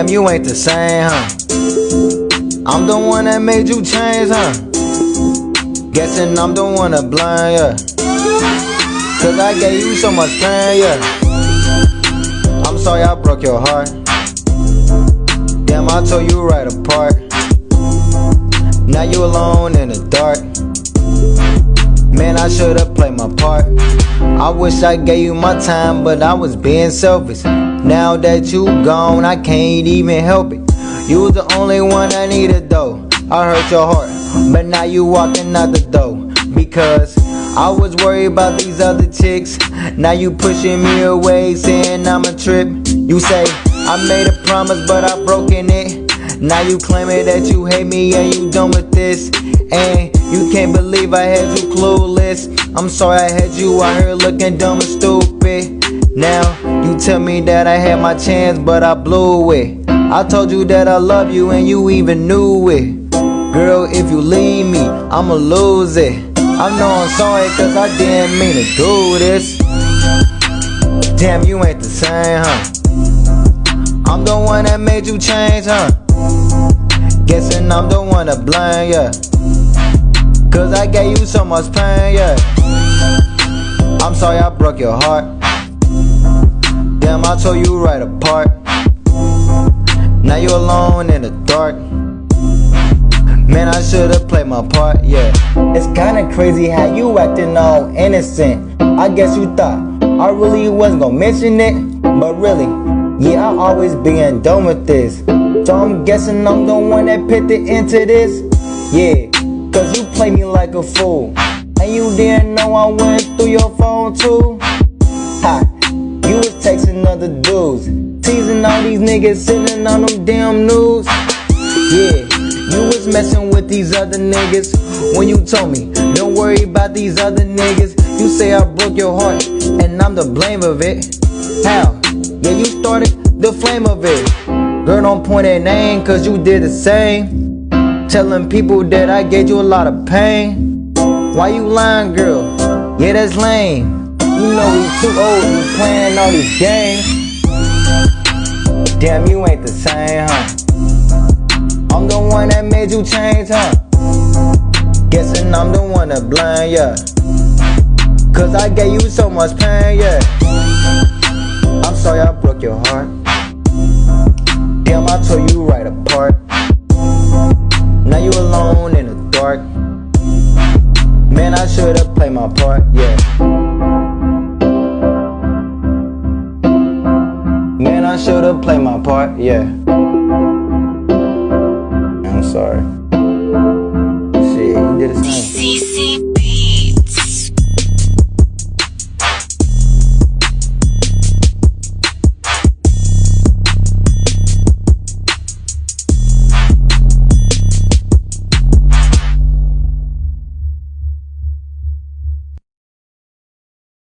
Damn, you ain't the same, huh? I'm the one that made you change, huh? Guessing I'm the one to blind, yeah. Cause I gave you so much pain, yeah. I'm sorry I broke your heart. Damn, I tore you right apart. Now you alone in the dark. Man, I should've played my part. I wish I gave you my time, but I was being selfish. Now that you gone, I can't even help it. You was the only one I needed though. I hurt your heart, but now you walking out the door. Because I was worried about these other chicks. Now you pushing me away, saying I'm a trip. You say, I made a promise, but I broken it. Now you claiming that you hate me and you done with this. And you can't believe I had you clueless. I'm sorry I had you out here looking dumb and stupid. Now you tell me that I had my chance, but I blew it. I told you that I love you and you even knew it. Girl, if you leave me, I'ma lose it. I know I'm sorry cause I didn't mean to do this. Damn, you ain't the same, huh? I'm the one that made you change, huh? Guessing I'm the one to blame, yeah. Cause I gave you so much pain, yeah. I'm sorry I broke your heart. Damn, I tore you right apart. Now you alone in the dark. Man, I should've played my part, yeah. It's kinda crazy how you acting all innocent. I guess you thought I really wasn't gonna mention it, but really, yeah, I always been done with this. So I'm guessing I'm the one that put it into this. Yeah, cause you play me like a fool. And you didn't know I went through your phone too. Ha, you was texting other dudes, teasing all these niggas sitting on them damn news. Yeah, you was messing with these other niggas. When you told me, don't worry about these other niggas. You say I broke your heart, and I'm the blame of it. How? Yeah, you started the flame of it. Girl, don't point at name, cause you did the same. Telling people that I gave you a lot of pain. Why you lying, girl? Yeah, that's lame. You know we too old, we playing all these games. Damn, you ain't the same, huh? I'm the one that made you change, huh? Guessing I'm the one to blame, yeah. Cause I gave you so much pain, yeah. I'm sorry I broke your heart. Damn, I tore you right apart. Now you alone in the dark. Man, I should've played my part, yeah. Man, I should've played my part, yeah.